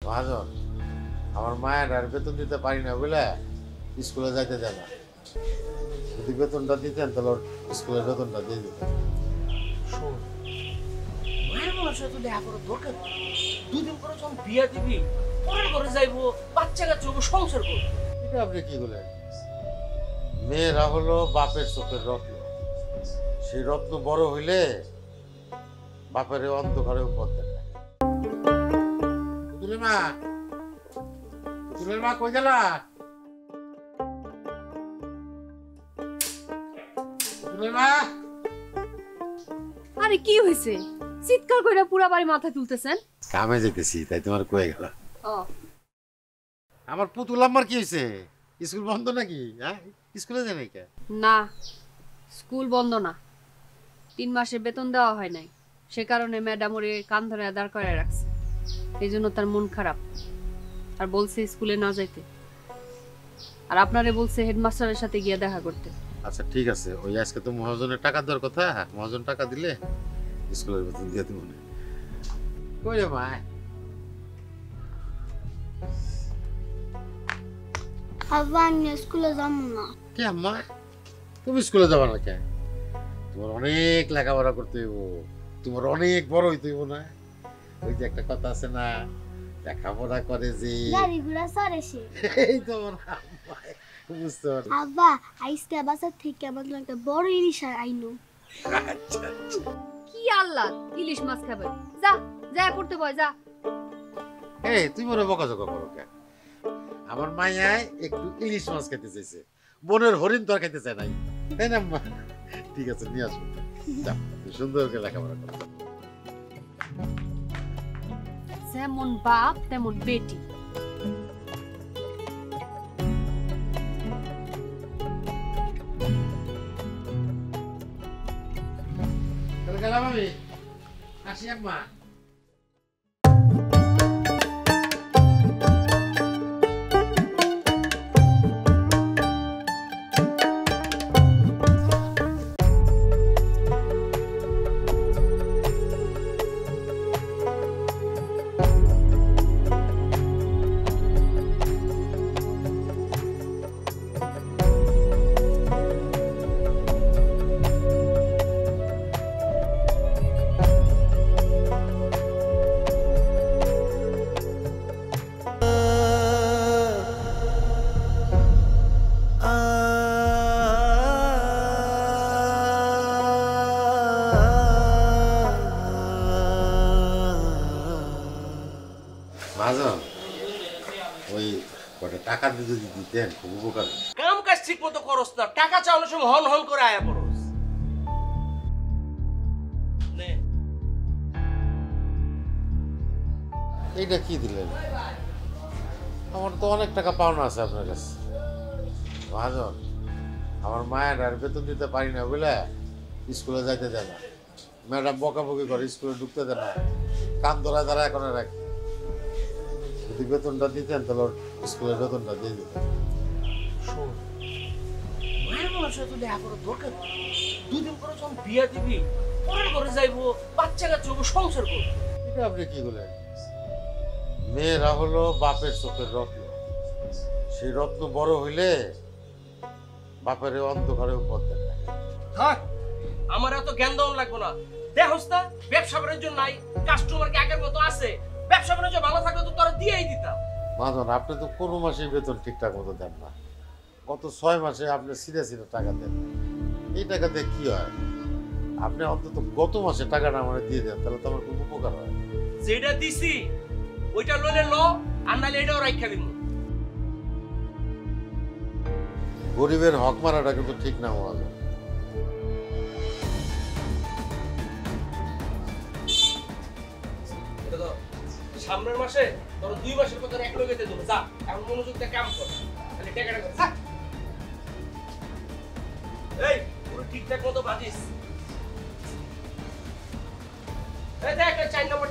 মহাজন, আমার মায়ের আর বেতন দিতে পারি না বলে স্কুলে যাইতে দেয় না। যদি বেতনটা দিতেন তাহলে ওর স্কুলের বেতনটা দিয়ে দিতেন। শোন, মায়ের মানুষের তো দেখা করার দরকার নেই। দুদিন পরে যখন বিয়া দিবি, পরের ঘরে যাইবো, বাচ্চা কাচ্চা হবো, সংসার করবো। এটা আপনি কি বলেন? মেয়েরা হলো বাপের চোখের রত্ন। সেই রত্ন বড় হইলে বাপের অন্ধকারে উপর দেখায়। পুতুলের মা, পুতুলের মা কই গেলা? পুতুলের মা, আরে কি হয়েছে? চিৎকার কইরা পুরা বাড়ি মাথা তুলতেছেন? কামে যেতেছি তাই তোমার কয়ে গেল। ও আমার পুতুল আম্মার কি হয়েছে? স্কুল বন্ধ নাকি? হ্যাঁ, স্কুলে যায় নাকি? না, স্কুল বন্ধ না, 3 মাসের বেতন দেওয়া হয় নাই। সে কারণে ম্যাডাম ওরে কান ধরে দাঁড় করে রাখছে। এই জন্য তার মন খারাপ, আর বলছে স্কুলে না যাইতে। আর আপনারে বলছে হেডমাস্টারের সাথে গিয়ে দেখা করতে। আচ্ছা ঠিক আছে, ওই আজকে তো মহাজনের টাকা দেওয়ার কথা। মহাজন টাকা দিলে স্কুলের বেতন দিয়ে দিব না। কই রে মা? আব্বা আমি স্কুলে যাবো না। কে আম্মা? তুমি স্কুলে যাবা না কেন? তোমার অনেক লেখাপড়া করতে হইব, তোমার অনেক বড় হইতে হইব না? ওই যে একটা কথা আছে না, লেখাপড়া করে যে গাড়ি ঘোড়া চড়ে সে। এই তো আমার আম্মা, বুঝতে পারছি। আব্বা আইসকে বাজার থেকে আমার জন্য একটা বড় ইলিশ আইনো। আচ্ছা আচ্ছা। কি আল্লাহ, ইলিশ মাছ খাবে? যা যা পড়তে বয়, যা। এই তুই মনে বকাঝকা করো কেন? আমার মায়ায় একটু ইলিশ মাছ খেতে চাইছে, বনের হরিণ তো আর খেতে চায় নাই, তাই না আম্মা? ঠিক আছে, নিয়ে আসবো। যাও, তুই সুন্দর করে লেখাপড়া করো। যেমন বাপ তেমন বেটি। তাহলে গেলাম আমি, আসি আম্মা। মহাজন, ওই কটা টাকা যদি দিতেন খুব উপকার হতো। কাম কাজ ঠিক মতো করস না, টাকা চাওয়ানোর সময় হন হন করে আয়া পড়স। নে, এইটা কি দিলেন? আমার তো অনেক টাকা পাওনা আছে আপনার কাছে। মহাজন, আমার মায়ের আর বেতন দিতে পারি না বলে স্কুলে যাইতে দেয় না। ম্যাডাম বকাবকি করে, স্কুলে ঢুকতে দেয় না, কান ধরায় দ্বারা এখন রাখি। যদি বেতনটা দিতেন তাহলে ওর স্কুলের বেতনটা দিয়ে দিতেন। শোন, মায়ের মানুষের তো দেখা করার দরকার নেই। দুদিন পরে যখন বিয়া দিবি, পরের ঘরে যাইবো, বাচ্চা কাচ্চা হবো, সংসার করবো। এটা আপনি কি বলেন? মেয়েরা হলো বাপের চোখের রত্ন। সেই রত্ন বড় হইলে বাপের অন্ধকারে উপর দেখায়। থাক, আমার এত জ্ঞান দেওয়ান লাগবো না। দেখোস না, ব্যবসা বাণিজ্য নাই, কাস্টমার কি আগের মতো আছে? ব্যবসা বাণিজ্য ভালো থাকলে তো তোরা দিয়েই দিতাম। মহাজন, আপনি তো কোনো মাসে বেতন ঠিকঠাক মতো দেন না। গত 6 মাসে আপনি সিধা সিধা টাকা দেন। এই টাকা দিয়ে কি হয়? আপনি অন্তত গত মাসে টাকাটা আমার দিয়ে দেন, তাহলে তো আমার খুব উপকার হয়। যেটা দিছি ওইটা লইলে ল, আর নাইলে এটাও রাখা দিব। গরিবের হক মারাটা কিন্তু ঠিক না মহাজন। এটা তো সামনের মাসে তোর 2 মাসের কথা এক লগে দিয়ে দেবো। যা, এখন মনোযোগ দিয়ে কাম কর, খালি টাকাটা কর। এই পুরো ঠিকঠাক মতো বাজিস। এই দেখ, 4 নম্বর